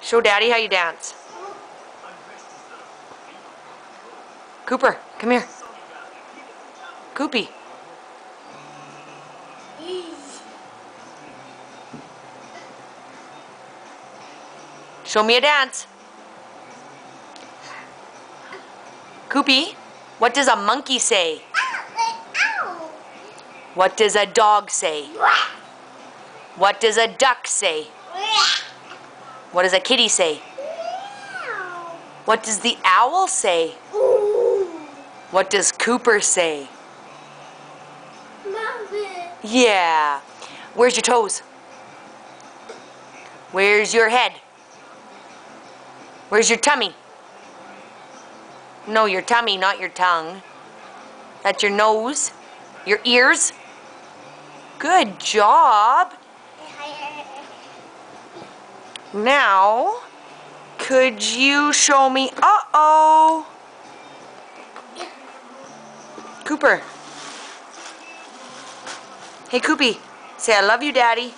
Show Daddy how you dance. Cooper, come here. Coopy. Show me a dance. Coopy, what does a monkey say? What does a dog say? What does a duck say? What does a kitty say? What does the owl say? What does Cooper say? Yeah. Where's your toes? Where's your head? Where's your tummy? No, your tummy, not your tongue. That's your nose. Your ears. Good job. Now, could you show me? Uh-oh. Cooper. Hey, Coopy. Say, I love you, Daddy.